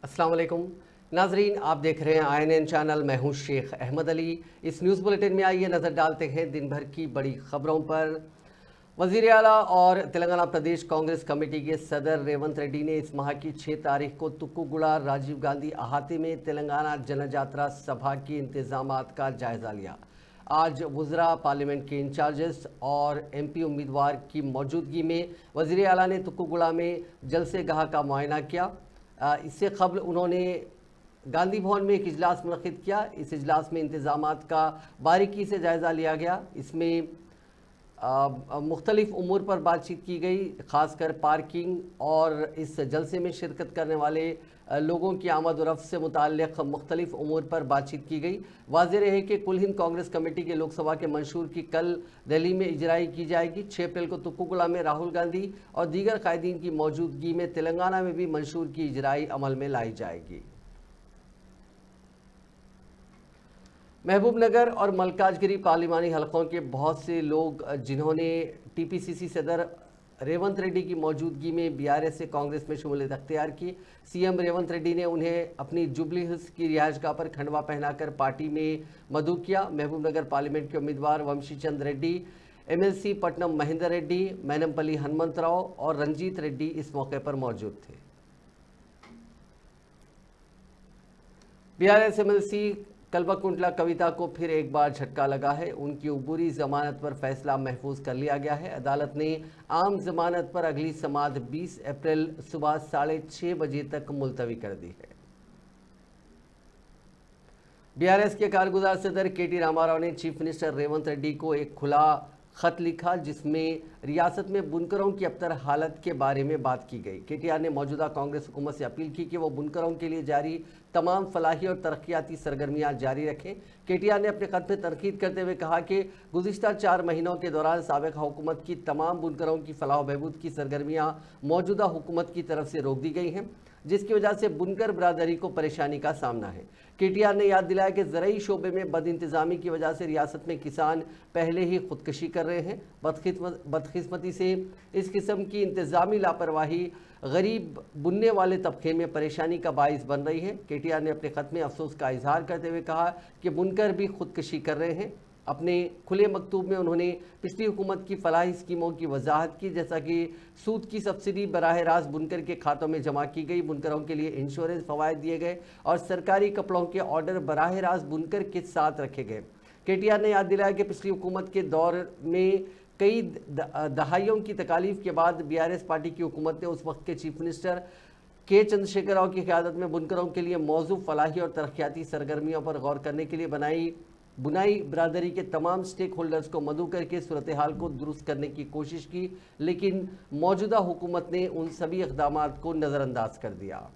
अस्सलाम वालेकुम नाजरीन, आप देख रहे हैं INN चैनल। मैं हूं शेख अहमद अली। इस न्यूज़ बुलेटिन में आइए नज़र डालते हैं दिन भर की बड़ी खबरों पर। वज़ीर आला और तेलंगाना प्रदेश कांग्रेस कमेटी के सदर रेवंत रेड्डी ने इस माह की 6 तारीख को तुक्कुगुड़ा राजीव गांधी अहाते में तेलंगाना जनजात्रा सभा के इंतजामात का जायज़ा लिया। आज वुज़रा पार्लियामेंट के इंचार्जेस और MP उम्मीदवार की मौजूदगी में वज़ीर आला ने तुक्कुगुड़ा में जलसेगाह का मुआयना किया। इससे कबल उन्होंने गांधी भवन में एक इजलास मुनक़िद किया। इस इजलास में इंतज़ामात का बारीकी से जायज़ा लिया गया। इसमें मुख्तलिफ़ उमूर पर बातचीत की गई, ख़ासकर पार्किंग और इस जलसे में शिरकत करने वाले लोगों की आमद और रफ्त से मुताल्लिक़ मुख्तलिफ़ उमूर पर बातचीत की गई। वाज़ेह रहे कि कुल हिंद कांग्रेस कमेटी के लोकसभा के मंशूर की कल दिल्ली में इजराई की जाएगी। 6 अप्रैल को तुक्कुगुड़ा में राहुल गांधी और दीगर कायदीन की मौजूदगी में तेलंगाना में भी मंशूर की इजराई अमल में लाई जाएगी। महबूबनगर और मलकाजगिरी पार्लिमानी हलकों के बहुत से लोग जिन्होंने TPCC सदर रेवंत रेड्डी की मौजूदगी में BRS से कांग्रेस में शमूलियत अख्तियार की, CM रेवंत रेड्डी ने उन्हें अपनी जुबली हिल्स की रिहाइशगाह पर खंडवा पहनाकर पार्टी में मदऊ किया। महबूबनगर पार्लियामेंट के उम्मीदवार वंशी चंद रेड्डी, MLC पट्टनम महेंदर रेड्डी, मैनमपल्ली हनुमंतराव और रंजीत रेड्डी इस मौके पर मौजूद थे। BRS MLC कल्बाकुंटला कविता को फिर एक बार झटका लगा है। उनकी उबूरी जमानत पर फैसला महफूज कर लिया गया है। अदालत ने आम जमानत पर अगली समाअत 20 अप्रैल सुबह 6:30 बजे तक मुलतवी कर दी है। BRS के कारगुजार सदर KT रामाराव ने चीफ मिनिस्टर रेवंत रेड्डी को एक खुला खत लिखा, जिसमें रियासत में बुनकरों की अबतर हालत के बारे में बात की गई। KTR ने मौजूदा कांग्रेस हुकूमत से अपील की कि वो बुनकरों के लिए जारी तमाम फलाही और तरक्याती सरगर्मियां जारी रखें। KTR ने अपने खत में तनकीद करते हुए कहा कि गुज़िश्ता 4 महीनों के दौरान साबिक़ हुकूमत की तमाम बुनकरों की फलाह बहबूद की सरगर्मियां मौजूदा हुकूमत की तरफ से रोक दी गई हैं, जिसकी वजह से बुनकर बरादरी को परेशानी का सामना है। KTR ने याद दिलाया कि ज़रई शोबे में बदइंतज़ामी की वजह से रियासत में किसान पहले ही खुदकशी कर रहे हैं। बदकिस्मती से इस किस्म की इंतज़ामी लापरवाही गरीब बुनने वाले तबके में परेशानी का बाइस बन रही है। KTR ने अपने ख़त में अफसोस का इजहार करते हुए कहा कि बुनकर भी खुदकशी कर रहे हैं। अपने खुले मकतूब में उन्होंने पिछली हुकूमत की फलाही स्कीमों की वजाहत की, जैसा कि सूद की सब्सिडी बराह रास्त बुनकर के खातों में जमा की गई, बुनकरों के लिए इंश्योरेंस फ़वाइद दिए गए और सरकारी कपड़ों के ऑर्डर बराह रास्त बुनकर के साथ रखे गए। KTR ने याद दिलाया कि पिछली हुकूमत के दौर में कई दहाइयों की तकालीफ के बाद BRS पार्टी की हुकूमत ने उस वक्त के chief minister K Chandrashekhar Rao की क़यादत में बुनकरों के लिए मौजू फलाही और तरक्याती सरगर्मियों पर गौर करने के लिए बुनाई बरादरी के तमाम स्टेक होल्डर्स को मदऊ करके सूरत हाल को दुरुस्त करने की कोशिश की, लेकिन मौजूदा हुकूमत ने उन सभी इक़दामात को नज़रअंदाज कर दिया।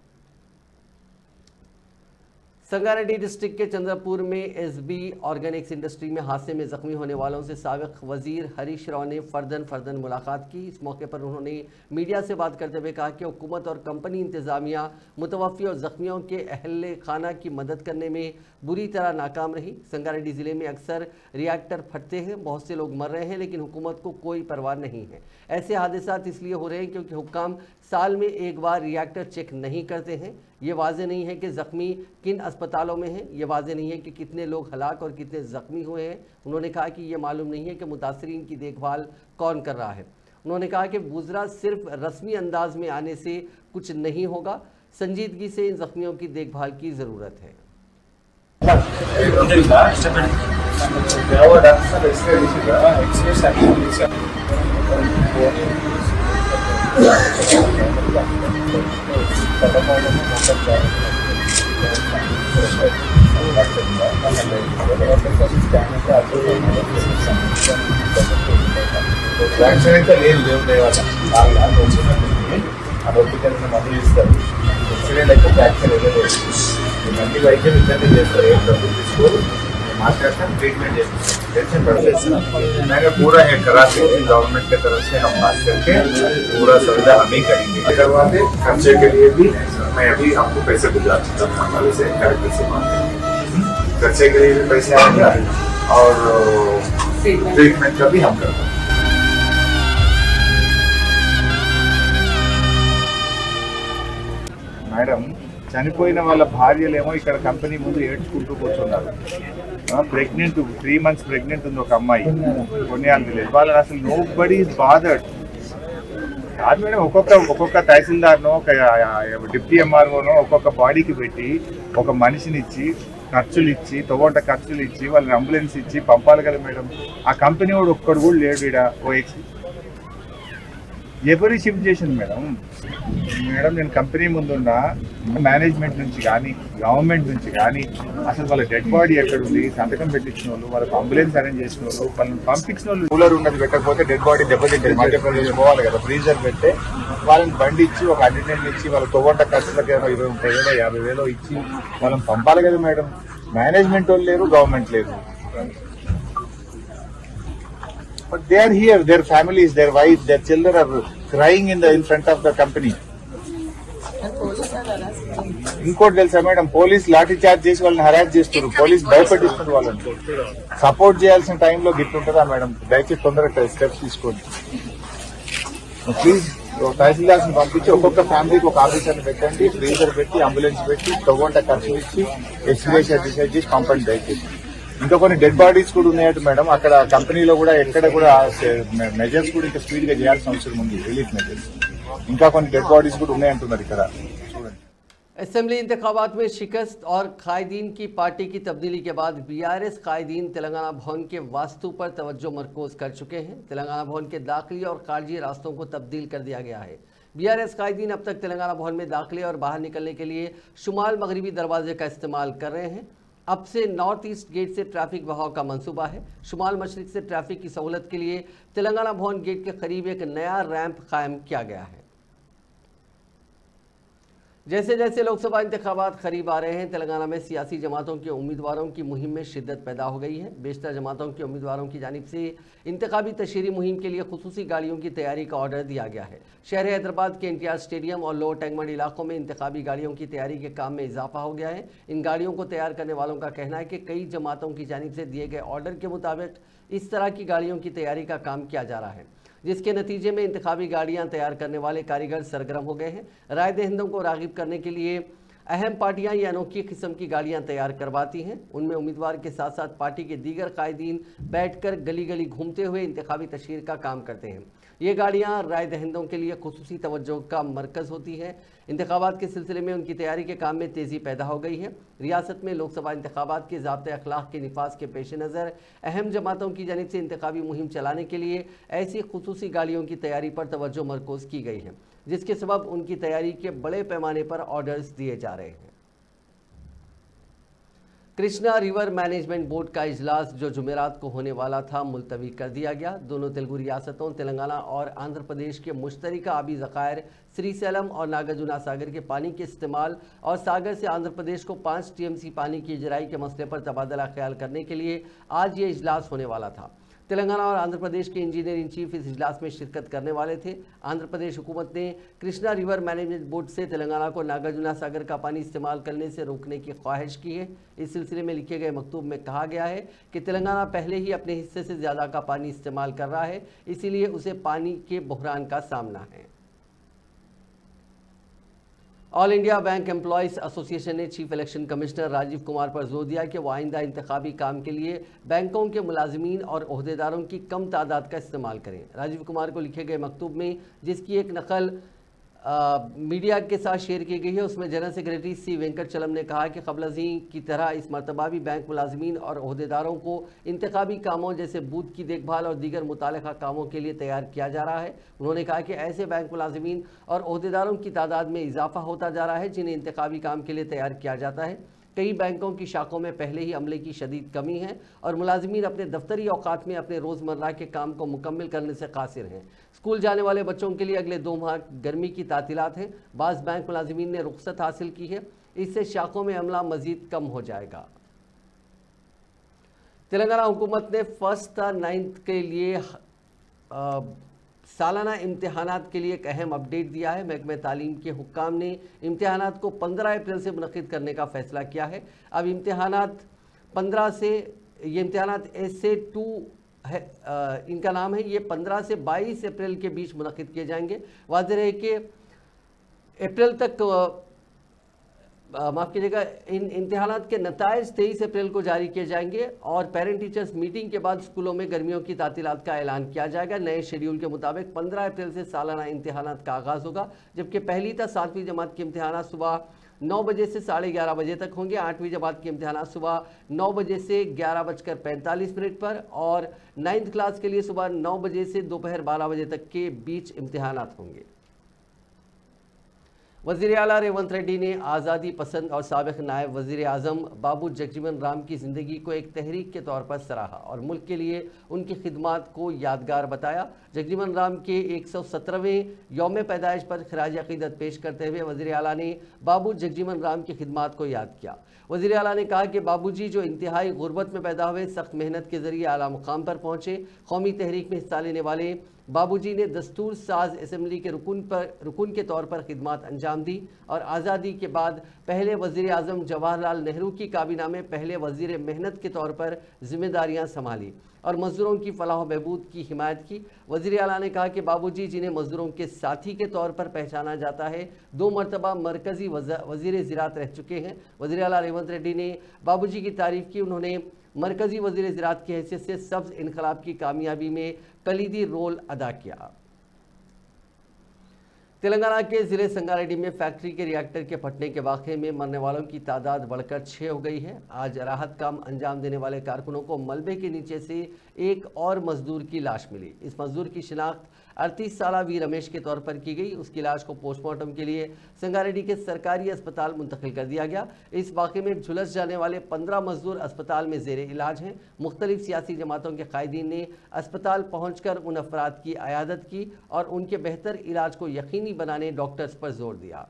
संगारेड्डी डिस्ट्रिक्ट के चंद्रपुर में SB ऑर्गेनिक्स इंडस्ट्री में हादसे में ज़ख्मी होने वालों से साबिक़ वज़ीर हरीश राव ने फ़र्दन मुलाकात की। इस मौके पर उन्होंने मीडिया से बात करते हुए कहा कि हुकूमत और कंपनी इंतज़ामिया मुतवफ़ी और ज़ख्मियों के अहले खाना की मदद करने में बुरी तरह नाकाम रही। संगारेड्डी ज़िले में अक्सर रिएक्टर फटते हैं, बहुत से लोग मर रहे हैं, लेकिन हुकूमत को कोई परवाह नहीं है। ऐसे हादसात इसलिए हो रहे हैं क्योंकि हुक्काम साल में एक बार रिएक्टर चेक नहीं करते हैं। ये वाज़ेह नहीं है कि ज़ख्मी किन अस्पतालों में हैं, ये वाज़ेह नहीं है कि कितने लोग हलाक और कितने ज़ख्मी हुए हैं। उन्होंने कहा कि ये मालूम नहीं है कि मुतासरीन की देखभाल कौन कर रहा है। उन्होंने कहा कि वुज़रा सिर्फ रस्मी अंदाज में आने से कुछ नहीं होगा, संजीदगी से इन ज़ख्मियों की देखभाल की ज़रूरत है। వ్యాక్సిన్ అయితే లేదు దేవుడు ఆరోగ్యకరమైన మందులు ఇస్తారు. యాక్సిడెంట్ అయితే వ్యాక్సిన్ లేదు, మంది వైద్యం ఇబ్బంది చేస్తారు. ఏం డబ్బులు తీసుకోరు, मार्केट ट्रीटमेंट टेंशन बढ़ पूरा है कराची गवर्नमेंट की तरफ से हम बात करके पूरा सुविधा हम ही करेंगे। करवाते खर्चे के लिए भी मैं अभी आपको पैसे भिजवा सकता हूँ वाले से कलेक्टर से बात खर्चे के लिए भी पैसे आएंगे और ट्रीटमेंट का भी हम करते हैं। मैडम చనిపోయిన వాళ్ళ భార్యలేమో ఇక్కడ కంపెనీ ముందు ఏడ్చుకుంటూ కూర్చున్నారు. ప్రెగ్నెంట్ 3 months ప్రెగ్నెంట్ ఉంది ఒక అమ్మాయి, కొన్నియాలు విలేజ్. వాళ్ళని అసలు నో బడీ ఈజ్ బాదర్డ్. కాదు మేడం, ఒక్కొక్క తహసీల్దార్నో ఒక డిప్టీ ఎంఆర్ఓనో ఒక్కొక్క బాడీకి పెట్టి ఒక మనిషిని ఇచ్చి ఖర్చులు ఇచ్చి తొగొంట ఖర్చులు ఇచ్చి వాళ్ళని అంబులెన్స్ ఇచ్చి పంపాలి కదా మేడం. ఆ కంపెనీ వాడు ఒక్కడు కూడా లేడు ఈడ. ఎవరి షిఫ్ట్ చేసింది మేడం? నేను కంపెనీ ముందున్న మేనేజ్మెంట్ నుంచి కానీ గవర్నమెంట్ నుంచి కానీ అసలు వాళ్ళ డెడ్ బాడీ ఎక్కడుంది, సంతకం పెట్టించిన వాళ్ళు, వాళ్ళకి అంబులెన్స్ అరేంజ్ చేసిన వాళ్ళు, వాళ్ళని పంపించిన వాళ్ళు, కూలర్ ఉన్నది పెట్టకపోతే డెడ్ బాడీ దెబ్బతింటుంది. మధ్యప్రదేశ్ పోవాలి కదా, ఫ్రీజర్ పెడితే వాళ్ళని బండి ఇచ్చి ఒక అటెండెంట్ ఇచ్చి వాళ్ళ తొగొంట ఖర్చులకి 20-30,000 50,000 ఇచ్చి వాళ్ళని పంపాలి కదా మేడం. మేనేజ్మెంట్ వాళ్ళు లేరు, గవర్నమెంట్ లేదు. But they are here, their families, their wives, their children are crying in front of the company. ఇంకోటి తెలుసా మేడం, పోలీస్ లాఠీ చార్జ్ చేసి వాళ్ళని హరాస్ చేస్తున్నారు, పోలీస్ భయపెట్టిస్తున్నారు వాళ్ళని. సపోర్ట్ చేయాల్సిన టైంలో గిట్టుంటుందా మేడం? దయచేసి తొందరగా స్టెప్స్ తీసుకోండి ప్లీజ్. తహసీల్దార్స్ పంపించి ఒక్కొక్క ఫ్యామిలీకి ఒక ఆఫీసర్ని పెట్టండి, ఫ్రీజర్ పెట్టి అంబులెన్స్ పెట్టి తొగొంట ఖర్చు ఇచ్చి ఎస్టిమేషన్ డిసైడ్ చేసి పంపండి దయచేసి. ఇంకా కొన్ని డెడ్ బాడీస్ కూడా ఉన్నాయట మేడం అక్కడ కంపెనీలో కూడా. ఎక్కడ కూడా మెజర్స్ కూడా ఇంకా స్పీడ్ గా చేయాల్సిన అవసరం ఉంది, రిలీఫ్ మెజర్స్. ఇంకా కొన్ని డెడ్ బాడీస్ కూడా ఉన్నాయంటున్నారు ఇక్కడ. असेंबली इंतखाबात में शिकस्त और कायदीन की पार्टी की तब्दीली के बाद बीआरएस कायदीन तेलंगाना भवन के वास्तु पर तवज्जो मरकूज कर चुके हैं। तेलंगाना भवन के दाखिली और खारजी रास्तों को तब्दील कर दिया गया है। बीआरएस कायदीन अब तक तेलंगाना भवन में दाखिले और बाहर निकलने के लिए शुमाल मगरबी दरवाजे का इस्तेमाल कर रहे हैं। अब से नॉर्थ ईस्ट गेट से ट्रैफिक बहाव का मंसूबा है। शुमाल मशरिक से ट्रैफिक की सहूलत के लिए तेलंगाना भवन गेट के करीब एक नया रैंप कायम किया गया है। जैसे जैसे लोकसभा इंतखाबात करीब आ रहे हैं, तेलंगाना में सियासी जमातों के उम्मीदवारों की मुहिम में शिद्दत पैदा हो गई है। बेशतर जमातों के उम्मीदवारों की जानिब से इंतखाबी तशहीरी मुहिम के लिए खुसूसी गाड़ियों की तैयारी का ऑर्डर दिया गया है। शहर हैदराबाद के एनटीआर स्टेडियम और लोअर टैंगमंड इलाकों में इंतखाबी गाड़ियों की तैयारी के काम में इजाफा हो गया है। इन गाड़ियों को तैयार करने वालों का कहना है कि कई जमातों की जानिब से दिए गए ऑर्डर के मुताबिक इस तरह की गाड़ियों की तैयारी का काम किया जा रहा है, जिसके नतीजे में इंतखाबी गाड़ियां तैयार करने वाले कारीगर सरगर्म हो गए हैं। राय दहिंदों को रागिब करने के लिए अहम पार्टियां ये अनोखी किस्म की गाड़ियां तैयार करवाती हैं। उनमें उम्मीदवार के साथ साथ पार्टी के दीगर कायदीन बैठकर गली गली घूमते हुए इंतखाबी तशहीर का काम करते हैं। ये गाड़ियां राय दहिंदों के लिए खुसूसी तवज्जो का मरकज़ होती है। इंतखाबात के सिलसिले में उनकी तैयारी के काम में तेज़ी पैदा हो गई है। रियासत में लोकसभा इंतखाबात के ज़ाब्ते अखलाक के निफाज के पेश नज़र अहम जमातों की जानिब से इंतखाबी मुहिम चलाने के लिए ऐसी खुसूसी गाड़ियों की तैयारी पर तवज्जो मरकूज़ की गई है, जिसके सबब उनकी तैयारी के बड़े पैमाने पर ऑर्डर्स दिए जा रहे हैं। कृष्णा रिवर मैनेजमेंट बोर्ड का इजलास जो जुमेरात को होने वाला था मुलतवी कर दिया गया। दोनों तेलुगु रियासतों तेलंगाना और आंध्र प्रदेश के मुश्तरका आबी ज़खायर श्रीसैलम और नागार्जुना सागर के पानी के इस्तेमाल और सागर से आंध्र प्रदेश को 5 टीएमसी पानी की इजराई के मसले पर तबादला ख्याल करने के लिए आज ये इजलास होने वाला था। तेलंगाना और आंध्र प्रदेश के इंजीनियर इन चीफ इस इजलास में शिरकत करने वाले थे। आंध्र प्रदेश हुकूमत ने कृष्णा रिवर मैनेजमेंट बोर्ड से तेलंगाना को नागार्जुना सागर का पानी इस्तेमाल करने से रोकने की ख्वाहिश की है। इस सिलसिले में लिखे गए मकतूब में कहा गया है कि तेलंगाना पहले ही अपने हिस्से से ज़्यादा का पानी इस्तेमाल कर रहा है, इसीलिए उसे पानी के बहरान का सामना है। All India bank employees association ने chief election commissioner Rajeev Kumar पर जोर दिया कि वो आइंदा इंतखाबी काम के लिए बैंकों के मुलाजिमीन और ओहदेदारों की कम तादाद का इस्तेमाल करें। राजीव कुमार को लिखे गए मकतूब में, जिसकी एक नकल मीडिया के साथ शेयर की गई है, उसमें जनरल सेक्रेटरी सी वेंकटचलम ने कहा कि क़ब्ल-अज़ीं की तरह इस मरतबा भी बैंक मुलाजिमीन और ओहदेदारों को इंतखाबी कामों जैसे बूथ की देखभाल और दीगर मुताल्लिक़ा कामों के लिए तैयार किया जा रहा है। उन्होंने कहा कि ऐसे बैंक मुलाजिमीन और ओहदेदारों की तादाद में इजाफा होता जा रहा है जिन्हें इंतखाबी काम के लिए तैयार किया जाता है। कई बैंकों की शाखों में पहले ही अमले की शदीद कमी है और मुलाजिमीन अपने दफ्तरी औकात में अपने रोज़मर्रा के काम को मुकम्मल करने से कासिर हैं। स्कूल जाने वाले बच्चों के लिए अगले 2 माह गर्मी की तातीलात हैं। बाज़ बैंक मुलाजिमीन ने रुख्सत हासिल की है, इससे शाखों में अमला मज़ीद कम हो जाएगा। तेलंगाना हुकूमत ने 1st से 9th के लिए सालाना इम्तिहानात के लिए एक अहम अपडेट दिया है। महकमे तालीम के हुक्काम ने इम्तिहानात को 15 अप्रैल से मुनक़िद करने का फ़ैसला किया है। अब इम्तिहानात 15 से, ये इम्तिहानात SA2 है, इनका नाम है, ये 15 से 22 अप्रैल के बीच मुनक़िद किए जाएंगे। वाज़ेह है कि अप्रैल तक माफ़ कीजिएगा, इन इम्तिहानात के नताइज 23 अप्रैल को जारी किए जाएंगे और पेरेंट टीचर्स मीटिंग के बाद स्कूलों में गर्मियों की तातीलात का ऐलान किया जाएगा। नए शेड्यूल के मुताबिक 15 अप्रैल से सालाना इम्तिहानात का आगाज़ होगा, जबकि पहली तक 7वीं जमात के इम्तिहानात सुबह 9 बजे से 11:30 बजे तक होंगे। 8वीं जमात के इम्तिहानात सुबह 9 बजे से 11:45 पर और 9th क्लास के लिए सुबह 9 बजे से दोपहर 12 बजे तक के बीच इम्तिहानात होंगे। वज़ीर आला रेवंत रेड्डी ने आज़ादी पसंद और साबिक़ नायब वज़ीर आज़म बाबू जगजीवन राम की ज़िंदगी को एक तहरीक के तौर पर सराहा और मुल्क के लिए उनकी खिदमात को यादगार बताया। जगजीवन राम के 117वें यौम पैदाइश पर खराज अक़ीदत पेश करते हुए वज़ीर आला ने बाबू जगजीवन राम की खिदमात को याद किया। वज़ीर आला ने कहा कि बाबूजी जो इंतहाई गुर्बत में पैदा हुए, सख्त मेहनत के ज़रिए आला मुकाम पर पहुँचे। कौमी तहरीक में हिस्सा लेने वाले बाबूजी ने दस्तूर साज असम्बली के रुकन के तौर पर खिदमात अंजाम दी और आज़ादी के बाद पहले वज़ीर आज़म जवाहरलाल नेहरू की काबीना में पहले वज़ीर मेहनत के तौर पर जिम्मेदारियां संभाली और मज़दूरों की फलाह व बहबूद की हिमायत की। वज़ीर आला ने कहा कि बाबूजी जिन्हें मज़दूरों के साथी के तौर पर पहचाना जाता है, 2 मरतबा मरकज़ी वज़ीर ज़राअत रह चुके हैं। वज़ीर आला रेवंत रेड्डी ने बाबूजी की तारीफ़ की। उन्होंने मरकज़ी वज़ीर ज़राअत की हैसियत से सब्ज़ इनकलाब की कामयाबी में कलीदी रोल अदा किया। तेलंगाना के ज़िले संगारेड्डी में फैक्ट्री के रिएक्टर के फटने के वाक़े में मरने वालों की तादाद बढ़कर 6 हो गई है। आज राहत काम अंजाम देने वाले कारकुनों को मलबे के नीचे से एक और मजदूर की लाश मिली। इस मजदूर की शिनाख्त 38 साला वी रमेश के तौर पर की गई। उसकी लाश को पोस्टमार्टम के लिए संगारेड्डी के सरकारी अस्पताल मुंतकिल कर दिया गया। इस वाक़े में झुलस जाने वाले 15 मजदूर अस्पताल में ज़ेरे इलाज हैं। मुख्तलिफ सियासी जमातों के कायदीन ने अस्पताल पहुँचकर उन अफराद की अयादत की और उनके बेहतर इलाज को यकीनी बनाने डॉक्टर्स पर जोर दिया।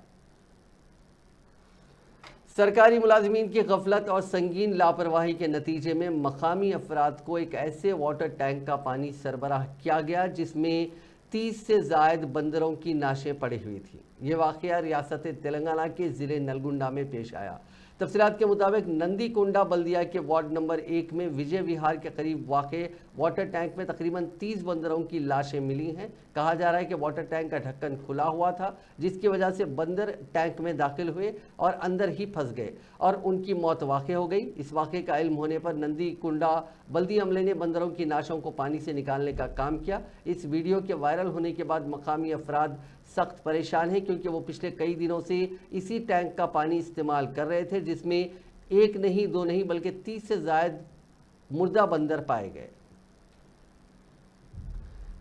सरकारी मुलाजमीन की गफलत और संगीन लापरवाही के नतीजे में मकामी अफराद को एक ऐसे वाटर टैंक का पानी सरबराह किया गया जिसमें 30 से ज़ायद बंदरों की नाशें पड़ी हुई थी। ये वाक़या रियासत तेलंगाना के ज़िले नलगुंडा में पेश आया। तफसीलात के मुताबिक नंदीकोंडा बल्दिया के वार्ड नंबर 1 में विजय विहार के करीब वाक़े वाटर टैंक में तकरीबन 30 बंदरों की लाशें मिली हैं। कहा जा रहा है कि वाटर टैंक का ढक्कन खुला हुआ था, जिसकी वजह से बंदर टैंक में दाखिल हुए और अंदर ही फंस गए और उनकी मौत वाक़ हो गई। इस वाक़े का इल्म होने पर नंदीकोंडा बल्दी अमले ने बंदरों की नाशों को पानी से निकालने का काम किया। इस वीडियो के वायरल होने के बाद मकामी अफराद सख्त परेशान हैं, क्योंकि वो पिछले कई दिनों से इसी टैंक का पानी इस्तेमाल कर रहे थे, जिसमें 1 नहीं 2 नहीं बल्कि 30 से ज़ायद मुर्दा बंदर पाए गए।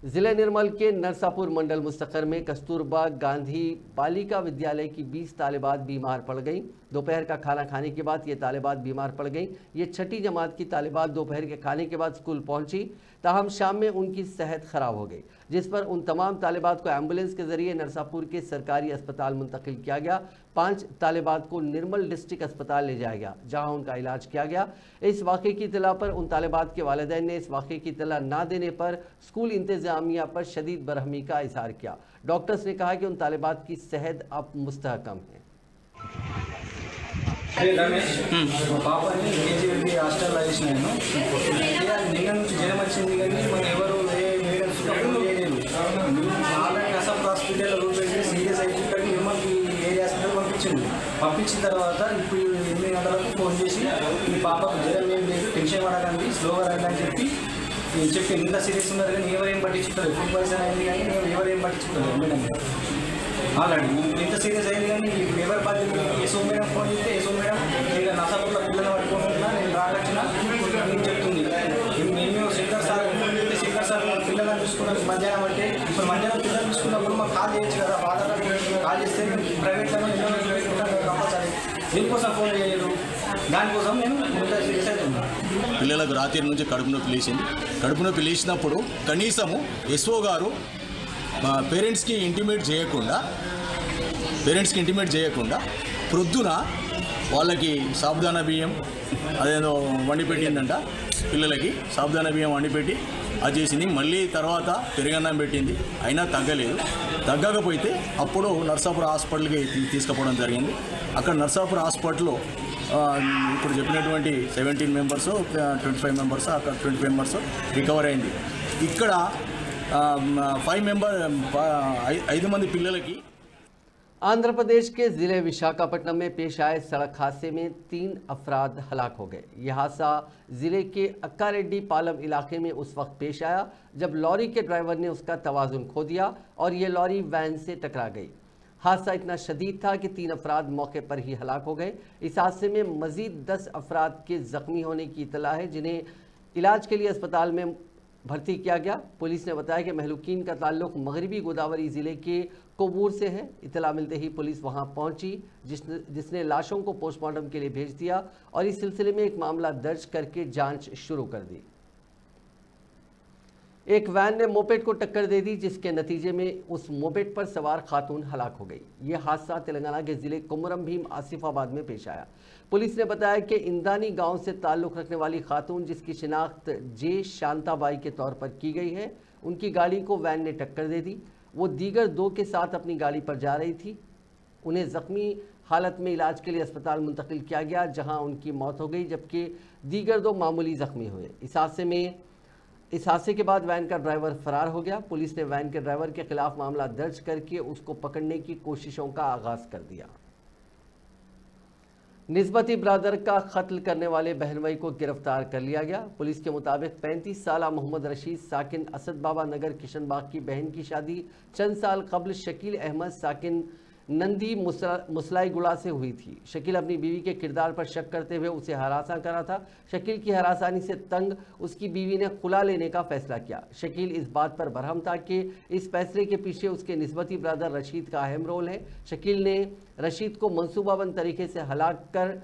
ज़िले निर्मल के नरसापुर मंडल मुस्तकर में कस्तूरबा गांधी बालिका विद्यालय की 20 तालिबात बीमार पड़ गईं। दोपहर का खाना खाने के बाद ये तालिबात बीमार पड़ गईं। ये 6ठी जमात की तालिबात दोपहर के खाने के बाद स्कूल पहुंची, ताहम शाम में उनकी सेहत ख़राब हो गई, जिस पर उन तमाम तालिबात को एम्बुलेंस के ज़रिए नरसापुर के सरकारी अस्पताल मुंतकिल किया गया। 5 तालिबात को निर्मल डिस्ट्रिक्ट अस्पताल ले जाया गया, जहाँ उनका इलाज किया गया। इस वाक़े की इत्तला पर उन तालिबात के वालिदैन ने इस वाक़े की इत्तला ना देने पर स्कूल इंतज़ामिया पर शदीद बरहमी का इज़हार किया। डॉक्टर्स ने कहा कि उन तालिबात की सेहत अब मुस्तहकम है। రమేష్ మా పాపని కేజీబీ హాస్టల్లో వేసినాను. నిన్న నుంచి జ్వరం వచ్చింది, కానీ మన ఎవరు ఏ మేడమ్స్ ఫోన్ చేయలేదు. ఆల్రెడీ అసఫ్ హాస్పిటల్లో రూట్ వేసి సీరియస్ అయితే ఇక్కడికి మిమ్మల్ని ఏరియా హాస్పిటల్ పంపించిన తర్వాత ఇప్పుడు 8 గంటలకు ఫోన్ చేసి మీ పాపకు జ్వరం ఏం లేదు, టెన్షన్ పడకండి, స్లోగా రండి అని చెప్పి ఇంత సీరియస్ ఉన్నారు, కానీ ఎవరేం పట్టించుకోలేదు. ఫుడ్ పాయిజన్ అయింది, కానీ ఎవరేం పట్టించుకోలేదు మేడం. ఆల్రెడీ ఇంత సీరియస్ అయింది, కానీ ఇప్పుడు ఎవరి బాధ్యత? ఏసో మేడం ఫోన్ చేస్తే ఏసో మేడం ఇంకా నసాపూర్లో పిల్లలు పట్టుకుంటున్నా, నేను రాకొచ్చినా నేను చెప్తుంది. మేము శంకర్ సార్ ఫోన్ చేస్తే శంకర్ సార్ పిల్లలను చూసుకున్నాను మధ్యాహ్నం అంటే, ఇప్పుడు మధ్యాహ్నం పిల్లలు చూసుకున్నప్పుడు మాకు కాల్ చేయొచ్చు కదా, ఫాదర్ కాల్ చేస్తే ప్రైవేట్లో కంపల్సరీ. దీనికోసం ఫోన్ చేయలేదు, దానికోసం నేను సీరియస్ అవుతున్నాను. పిల్లలకు రాత్రి నుంచి కడుపు నొప్పి లేచినప్పుడు కనీసము ఎస్ఓ గారు పేరెంట్స్కి ఇంటిమేట్ చేయకుండా ప్రొద్దున వాళ్ళకి సాబుదానా బియ్యం అదేదో వండి పెట్టిందంట. పిల్లలకి సాబుదానా బియ్యం వండి పెట్టి అది చేసింది. మళ్ళీ తర్వాత పెరుగన్నం పెట్టింది, అయినా తగ్గకపోతే అప్పుడు నర్సాపురం హాస్పిటల్కి తీసుకుపోవడం జరిగింది. అక్కడ నర్సాపురం హాస్పిటల్లో ఇప్పుడు చెప్పినటువంటి 17 మెంబర్స్ 25 మెంబర్స్ అక్కడ 20 మెంబర్స్ రికవర్ అయింది. ఇక్కడ 5 మంది పిల్లలకి आंध्र प्रदेश के जिले विशाखापट्टनम में पेश आए सड़क हादसे में 3 अफराद हलाक हो गए। यह हादसा जिले के अक्कारेड्डी पालम इलाके में उस वक्त पेश आया जब लॉरी के ड्राइवर ने उसका तवाजुन खो दिया और ये लॉरी वैन से टकरा गई। हादसा इतना शदीद था कि 3 अफराद मौके पर ही हलाक हो गए। इस हादसे में मजीद 10 अफराद के जख्मी होने की इतला है, जिन्हें इलाज के लिए अस्पताल में भर्ती किया गया। पुलिस ने बताया कि महलूकीन का ताल्लुक मगरबी गोदावरी ज़िले के कोबूर से है। इतला मिलते ही पुलिस वहां पहुंची, जिसने लाशों को पोस्टमार्टम के लिए भेज दिया और इस सिलसिले में एक मामला दर्ज करके जांच शुरू कर दी। एक वैन ने मोपेड को टक्कर दे दी, जिसके नतीजे में उस मोपेड पर सवार खातून हलाक हो गई। यह हादसा तेलंगाना के ज़िले कुमरम भीम आसिफाबाद में पेश आया। पुलिस ने बताया कि इंदानी गांव से ताल्लुक़ रखने वाली खातून, जिसकी शिनाख्त जे शांताबाई के तौर पर की गई है, उनकी गाड़ी को वैन ने टक्कर दे दी। वो दीगर 2 के साथ अपनी गाड़ी पर जा रही थी। उन्हें ज़ख्मी हालत में इलाज के लिए अस्पताल मुंतकिल किया गया, जहां उनकी मौत हो गई, जबकि दीगर 2 मामूली ज़ख्मी हुए। इस हादसे के बाद वैन का ड्राइवर फरार हो गया। पुलिस ने वैन के ड्राइवर के खिलाफ मामला दर्ज करके उसको पकड़ने की कोशिशों का आगाज़ कर दिया। निस्बती ब्रादर का कत्ल करने वाले बहन भाई को गिरफ्तार कर लिया गया। पुलिस के मुताबिक 35 साला मोहम्मद रशीद साकिन असद बाबा नगर किशनबाग की बहन की शादी चंद साल कबल शकील अहमद साकिन नंदी मुसलाईगुड़ा से हुई थी। शकील अपनी बीवी के किरदार पर शक करते हुए उसे हरासा करा था। शकील की हरासानी से तंग उसकी बीवी ने खुला लेने का फैसला किया। शकील इस बात पर बरहम था कि इस फैसले के पीछे उसके निस्बती ब्रदर रशीद का अहम रोल है। शकील ने रशीद को मंसूबाबंद तरीके से हलाक कर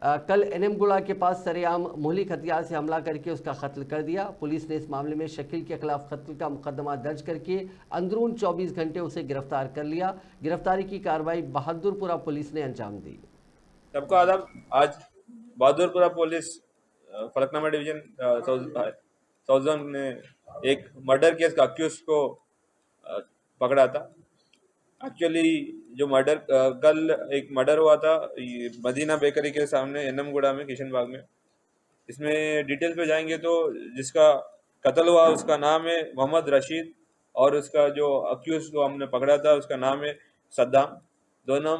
कल एनएमगुड़ा के पास सरेआम मुहलिक हथियार से हमला करके उसका कत्ल कर दिया। पुलिस ने इस मामले में शकील के खिलाफ कत्ल का मुकदमा दर्ज करके अंदरून 24 घंटे उसे गिरफ्तार कर लिया। गिरफ्तारी की कार्रवाई बहादुरपुरा पुलिस ने अंजाम दी। सबको आदाब। आज Bahadurpura police Falaknuma division south zone ने एक मर्डर केस का अक्यूज को पकड़ा था। एक्चुअली जो मर्डर कल एक मर्डर हुआ था मदीना बेकरी के सामने एनएमगुड़ा में किशनबाग में। इसमें डिटेल्स पे जाएंगे तो जिसका कत्ल हुआ उसका नाम है मोहम्मद रशीद और उसका जो अक्यूज को हमने पकड़ा था उसका नाम है सद्दाम। दोनों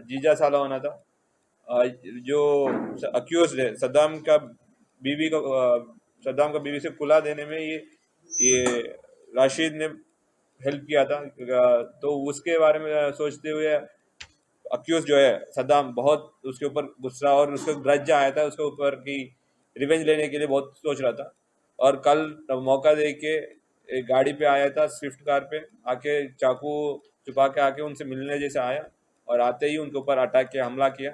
जीजा साला होना था। जो अक्यूज है सद्दाम का बीवी से कुला देने में ये राशिद ने हेल्प किया था। तो उसके बारे में सोचते हुए अक्यूज जो है सद्दाम बहुत उसके ऊपर गुस्सा और उसको ग्रज आया था उसके ऊपर कि रिवेंज लेने के लिए बहुत सोच रहा था। और कल मौका दे के एक गाड़ी पे आया था, स्विफ्ट कार पे आके चाकू छुपा के आके उनसे मिलने जैसे आया और आते ही उनके ऊपर अटैक किया, हमला किया।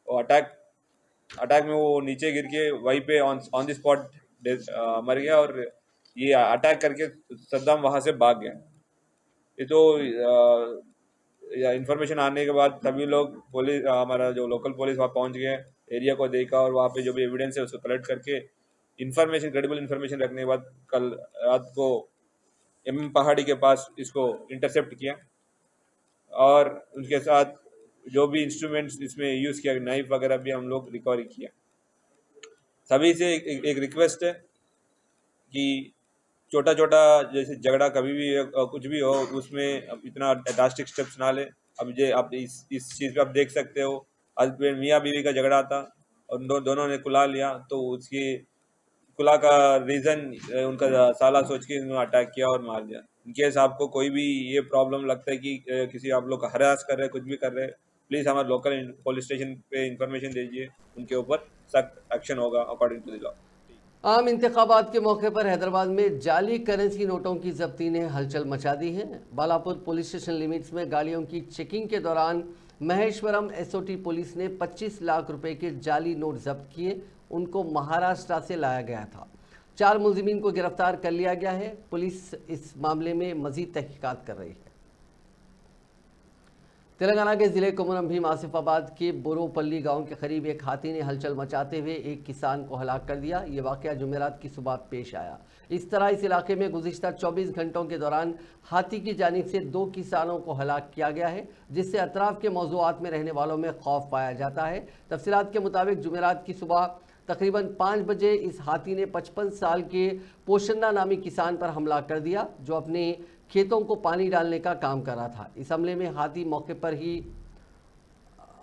और अटैक में वो नीचे गिर के वहीं पे ऑन द स्पॉट मर गया और ये अटैक करके सद्दाम वहां से भाग गया। ये तो इंफॉर्मेशन आने के बाद सभी लोग पुलिस हमारा जो लोकल पुलिस वहाँ पहुँच गए, एरिया को देखा और वहाँ पे जो भी एविडेंस है उसको कलेक्ट करके इंफॉर्मेशन क्रेडिबल इंफॉर्मेशन रखने के बाद कल रात को एम पहाड़ी के पास इसको इंटरसेप्ट किया और उनके साथ जो भी इंस्ट्रूमेंट्स इसमें यूज़ किया, नाइफ वगैरह भी हम लोग रिकवरी किया। सभी से एक रिक्वेस्ट है कि छोटा छोटा जैसे झगड़ा कभी भी कुछ भी हो उसमें अब इतना ड्रास्टिक स्टेप्स ना ले। अब ये आप इस चीज़ पे आप देख सकते हो, आज मियाँ बीवी का झगड़ा था और दोनों ने कुला लिया तो उसकी कुला का रीज़न उनका साला सोच के उन्होंने अटैक किया और मार दिया। इनकेस आपको कोई भी ये प्रॉब्लम लगता है कि किसी आप लोग हरास कर रहे हैं, कुछ भी कर रहे हैं, प्लीज़ हमारे लोकल पुलिस स्टेशन पे इंफॉर्मेशन दीजिए, उनके ऊपर सख्त एक्शन होगा अकॉर्डिंग टू द लॉ। आम इंतखाबात के मौके पर हैदराबाद में जाली करेंसी नोटों की जब्ती ने हलचल मचा दी है। बालापुर पुलिस स्टेशन लिमिट्स में गाड़ियों की चेकिंग के दौरान महेश्वरम एसओटी पुलिस ने 25 लाख रुपए के जाली नोट जब्त किए। उनको महाराष्ट्र से लाया गया था। 4 मुलजिमीन को गिरफ्तार कर लिया गया है। पुलिस इस मामले में मजीद तहकीकात कर रही है। तेलंगाना के जिले कुमरम भीम आसिफाबाद के बोरोपल्ली गांव के करीब एक हाथी ने हलचल मचाते हुए एक किसान को हलाक कर दिया। ये वाकया जुमेरात की सुबह पेश आया। इस तरह इस इलाके में गुज़िश्ता 24 घंटों के दौरान हाथी की जानिब से 2 किसानों को हलाक किया गया है, जिससे अतराफ के मौज़ूआत में रहने वालों में खौफ पाया जाता है। तफसीलात के मुताबिक जुमेरात की सुबह तकरीबन 5 बजे इस हाथी ने 55 साल के पोशन्ना नामी किसान पर हमला कर दिया, जो अपने खेतों को पानी डालने का काम कर रहा था। इस हमले में हाथी मौके पर ही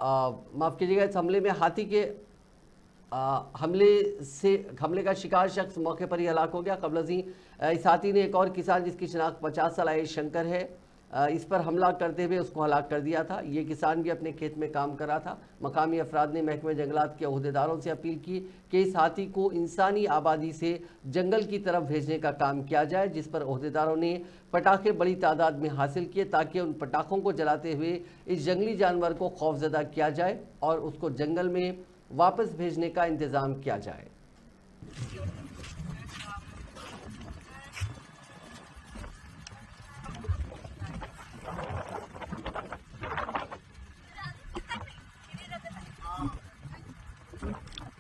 माफ़ कीजिएगा, इस हमले में हाथी के हमले का शिकार शख्स मौके पर ही हलाक हो गया। कबल अज़ीं इस हाथी ने एक और किसान जिसकी शिनाख्त 50 साल आए शंकर है, इस पर हमला करते हुए उसको हलाक कर दिया था। ये किसान भी अपने खेत में काम कर रहा था। मकामी अफराद ने महकमे जंगलात के अहदेदारों से अपील की कि इस हाथी को इंसानी आबादी से जंगल की तरफ भेजने का काम किया जाए, जिस पर अहदेदारों ने पटाखे बड़ी तादाद में हासिल किए ताकि उन पटाखों को जलाते हुए इस जंगली जानवर को खौफजदा किया जाए और उसको जंगल में वापस भेजने का इंतज़ाम किया जाए।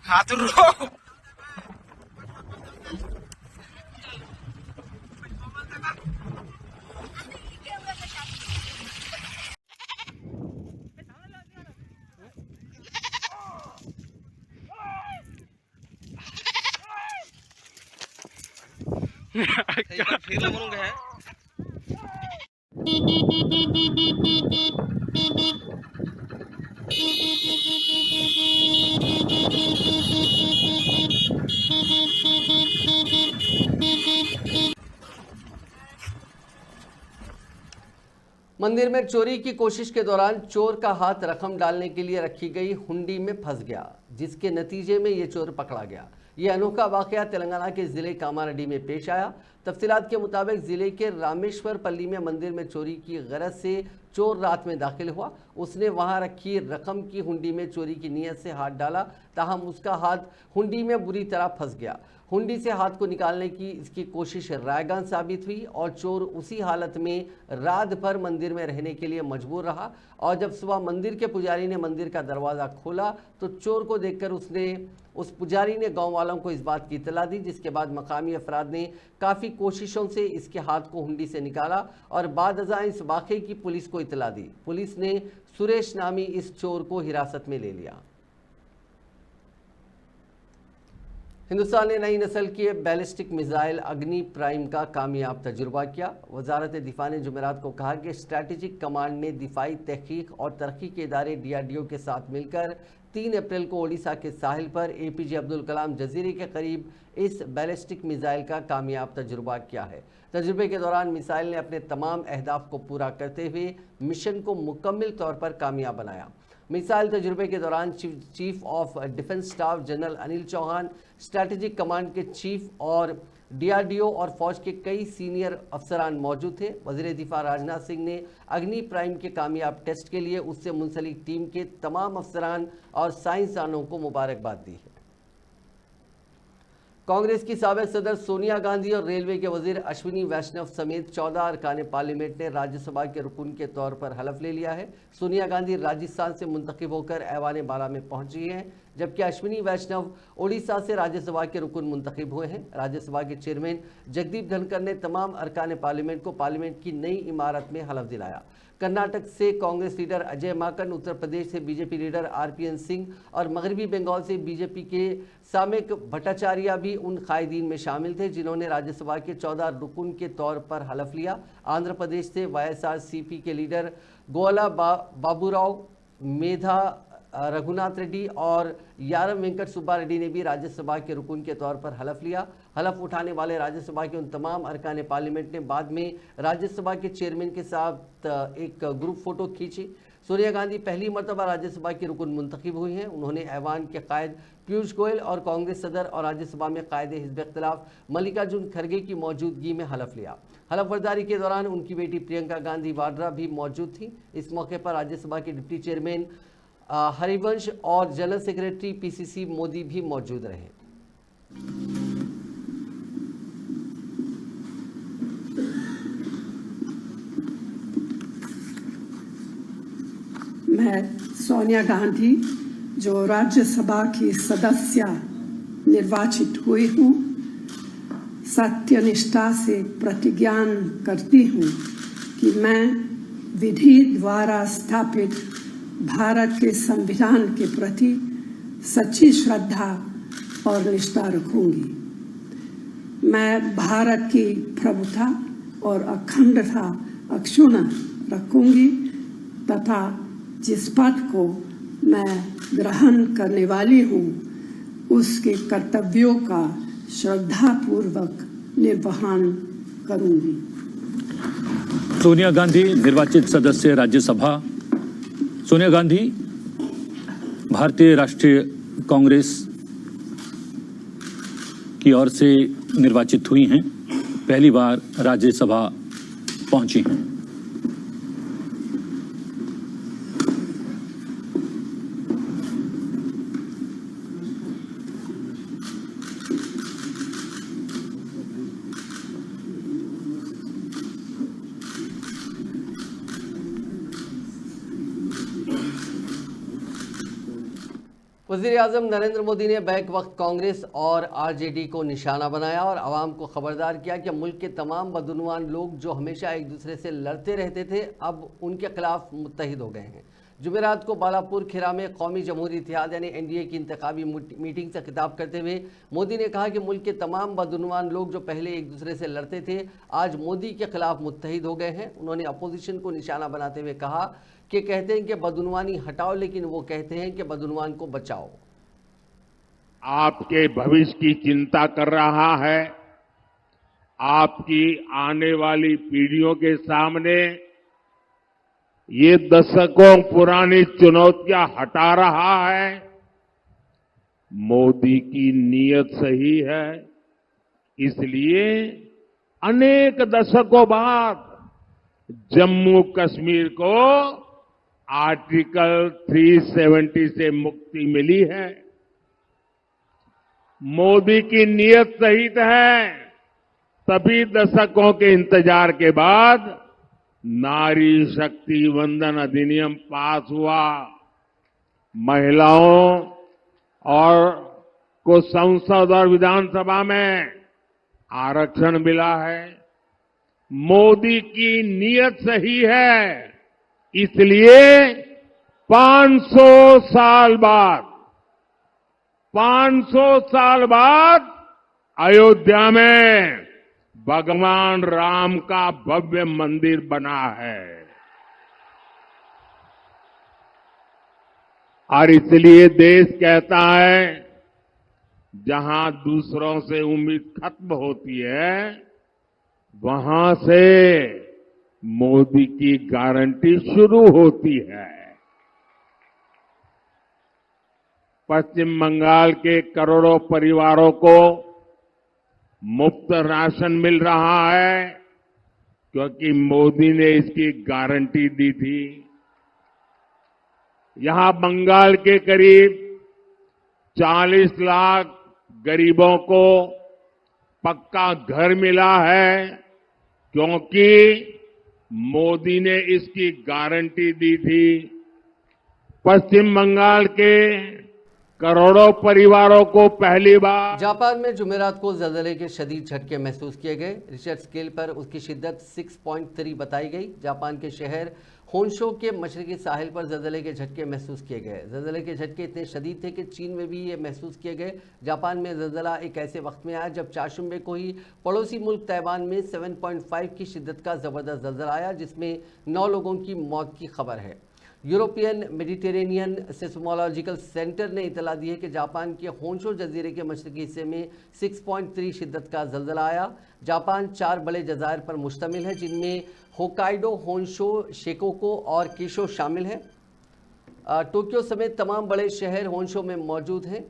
हाथ रो फिर म्हणून काय मंदिर में चोरी की कोशिश के दौरान चोर का हाथ रकम डालने के लिए रखी गई हुंडी में फंस गया, जिसके नतीजे में ये चोर पकड़ा गया। ये अनोखा वाकया तेलंगाना के ज़िले कामारेड्डी में पेश आया। तफसीलात के मुताबिक ज़िले के रामेश्वर पल्ली में मंदिर में चोरी की गरज से चोर रात में दाखिल हुआ। उसने वहां रखी रकम की हुंडी में चोरी की नीयत से हाथ डाला, ताहम उसका हाथ हुंडी में बुरी तरह फंस गया। हुंडी से हाथ को निकालने की इसकी कोशिश रायगान साबित हुई और चोर उसी हालत में रात भर मंदिर में रहने के लिए मजबूर रहा। और जब सुबह मंदिर के पुजारी ने मंदिर का दरवाज़ा खोला तो चोर को देखकर उस पुजारी ने गांव वालों को इस बात की इत्तला दी, जिसके बाद मकामी अफराद ने काफ़ी कोशिशों से इसके हाथ को हुंडी से निकाला और बाद अज़ां इस वाक़े की पुलिस को इत्तला दी। पुलिस ने सुरेश नामी इस चोर को हिरासत में ले लिया। हिंदुस्तान ने नई नस्ल के बैलिस्टिक मिसाइल अग्नि प्राइम का कामयाब तजुर्बा किया। वजारत दिफा ने जुमेरात को कहा कि स्ट्रैटेजिक कमांड ने दिफाई तहकीक और तरक्की के इदारे DRDO के साथ मिलकर 3 अप्रैल को ओडिशा के साहिल पर APJ अब्दुल कलाम जजीरे के करीब इस बैलिस्टिक मिसाइल का कामयाब तजुर्बा किया है। तजुर्बे के दौरान मिसाइल ने अपने तमाम अहदाफ को पूरा करते हुए मिशन को मुकम्मल तौर पर कामयाब बनाया। मिसाइल तजुर्बे के दौरान chief of defence staff general Anil Chauhan, strategic command के चीफ और DRDO और फौज के कई सीनियर अफसरान मौजूद थे। वज़ीर दिफा राजनाथ सिंह ने अग्नि प्राइम के कामयाब टेस्ट के लिए उससे मुंसलिक टीम के तमाम अफसरान और साइंसदानों को मुबारकबाद दी है। कांग्रेस की साबिक़ सदर सोनिया गांधी और रेलवे के वजीर अश्विनी वैष्णव समेत 14 अरकान पार्लियामेंट ने राज्यसभा के रुकन के तौर पर हलफ ले लिया है। सोनिया गांधी राजस्थान से मुंतखब होकर ऐवान बाला में पहुंची हैं, जबकि अश्विनी वैष्णव ओडिशा से राज्यसभा के रुकन मुंतखब हुए हैं। राज्यसभा के चेयरमैन जगदीप धनखड़ ने तमाम अरकान पार्लियामेंट को पार्लियामेंट की नई इमारत में हलफ दिलाया। कर्नाटक से कांग्रेस लीडर अजय माकन, उत्तर प्रदेश से बीजेपी लीडर RPN सिंह और मगरबी बंगाल से बीजेपी के सामिक भट्टाचार्य भी उन कायदीन में शामिल थे जिन्होंने राज्यसभा के 14 रुकन के तौर पर हलफ लिया। आंध्र प्रदेश से YSRCP के लीडर गोला बाबूराव, मेधा रघुनाथ रेड्डी और यारम वेंकट सुब्बा रेड्डी ने भी राज्यसभा के रुकन के तौर पर हलफ लिया। हलफ उठाने वाले राज्यसभा के उन तमाम अरकान पार्लियामेंट ने बाद में राज्यसभा के चेयरमैन के साथ एक ग्रुप फोटो खींची। सोनिया गांधी पहली मरतबा राज्यसभा की रुकन मुंतखब हुई हैं। उन्होंने ऐवान के कायद पीयूष गोयल और कांग्रेस सदर और राज्यसभा में कायद हिज़्ब इख्तिलाफ मल्लिकार्जुन खड़गे की मौजूदगी में हलफ लिया। हलफ बर्दारी के दौरान उनकी बेटी प्रियंका गांधी वाड्रा भी मौजूद थी। इस मौके पर राज्यसभा के डिप्टी चेयरमैन हरिवंश और जनरल सेक्रेटरी PCC मोदी भी मौजूद रहे। मैं सोनिया गांधी जो राज्यसभा की सदस्य निर्वाचित हुई हूँ, सत्यनिष्ठा से प्रतिज्ञा करती हूँ कि मैं विधि द्वारा स्थापित भारत के संविधान के प्रति सच्ची श्रद्धा और निष्ठा रखूंगी। मैं भारत की प्रभुता और अखंडता अक्षुण्ण रखूंगी तथा जिस पद को मैं ग्रहण करने वाली हूँ उसके कर्तव्यों का श्रद्धापूर्वक निर्वहन करूंगी। सोनिया गांधी निर्वाचित सदस्य राज्यसभा। सोनिया गांधी भारतीय राष्ट्रीय कांग्रेस की ओर से निर्वाचित हुई हैं, पहली बार राज्यसभा पहुंची हैं। वज़ीर-ए-आज़म नरेंद्र मोदी ने बैक वक्त कांग्रेस और आरजेडी को निशाना बनाया और आवाम को खबरदार किया कि मुल्क के तमाम बदउनवान लोग जो हमेशा एक दूसरे से लड़ते रहते थे अब उनके खिलाफ मुत्तहिद हो गए हैं। जुमेरात को बालापुर खिरा में कौमी जमहूरी इत्तेहाद यानी एनडीए की इंतखाबी मीटिंग से खिताब करते हुए मोदी ने कहा कि मुल्क के तमाम बदउनवान लोग जो पहले एक दूसरे से लड़ते थे आज मोदी के खिलाफ मुत्तहिद हो गए हैं। उन्होंने अपोजिशन को निशाना बनाते हुए कहा कि कहते हैं कि बदउनवानी हटाओ लेकिन वो कहते हैं कि बदउनवान को बचाओ। आपके भविष्य की चिंता कर रहा है, आपकी आने वाली पीढ़ियों के सामने ये दशकों पुरानी चुनौतियां हटा रहा है। मोदी की नीयत सही है, इसलिए अनेक दशकों बाद जम्मू कश्मीर को आर्टिकल 370 से मुक्ति मिली है। मोदी की नीयत सही है, तभी दशकों के इंतजार के बाद नारी शक्ति वंदन अधिनियम पास हुआ। महिलाओं और को संसद और विधानसभा में आरक्षण मिला है। मोदी की नीयत सही है, इसलिए 500 साल बाद अयोध्या में भगवान राम का भव्य मंदिर बना है। और इसलिए देश कहता है जहां दूसरों से उम्मीद खत्म होती है वहां से मोदी की गारंटी शुरू होती है। पश्चिम बंगाल के करोड़ों परिवारों को मुफ्त राशन मिल रहा है क्योंकि मोदी ने इसकी गारंटी दी थी। यहां बंगाल के करीब 40 लाख गरीबों को पक्का घर मिला है क्योंकि मोदी ने इसकी गारंटी दी थी। पश्चिम बंगाल के करोड़ों परिवारों को पहली बार। जापान में जुमेरात को ज़लज़ले के शदीद झटके महसूस किए गए। रिक्टर स्केल पर उसकी शिद्दत 6.3 बताई गई। जापान के शहर होन्शो के मशरकी साहिल पर ज़लज़ले के झटके महसूस किए गए। ज़लज़ले के झटके इतने शदीद थे कि चीन में भी ये महसूस किए गए। जापान में ज़लज़ला एक ऐसे वक्त में आया जब चारशंबे को ही पड़ोसी मुल्क ताइवान में 7.5 की शिद्दत का ज़बरदस्त ज़लज़ला आया जिसमें 9 लोगों की मौत की खबर है। यूरोपियन मेडिटेरेनियन सेस्मोलॉजिकल सेंटर ने इतला दी है कि जापान के होन्शो जजीरे के मशरकी हिस्से में 6.3 शिद्दत का ज़लज़ला आया। जापान 4 बड़े जज़ायर पर मुश्तमिल है जिनमें होकाइडो, होन्शो, शिकोको और कीशो शामिल हैं। टोक्यो समेत तमाम बड़े शहर होन्शो में मौजूद हैं।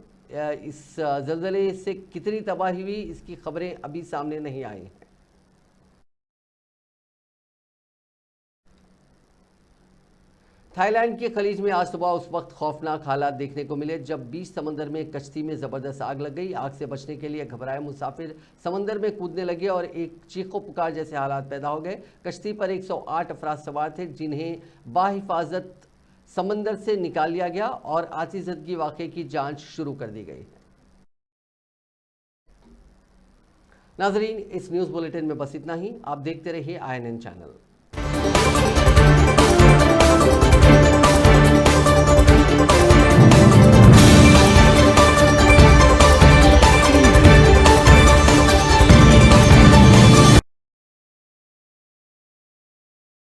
इस ज़लज़ले से कितनी तबाही हुई इसकी खबरें अभी सामने नहीं आई हैं। थाईलैंड के खलीज में आज सुबह उस वक्त खौफनाक हालात देखने को मिले जब बीच समंदर में कश्ती में ज़बरदस्त आग लग गई। आग से बचने के लिए घबराए मुसाफिर समंदर में कूदने लगे और एक चीखो पुकार जैसे हालात पैदा हो गए। कश्ती पर 108 अफराद सवार थे जिन्हें बाहिफाजत समंदर से निकाल लिया गया और आतिशबाजी वाक़े की जांच शुरू कर दी गई। नाजरीन, इस न्यूज़ बुलेटिन में बस इतना ही। आप देखते रहिए INN चैनल।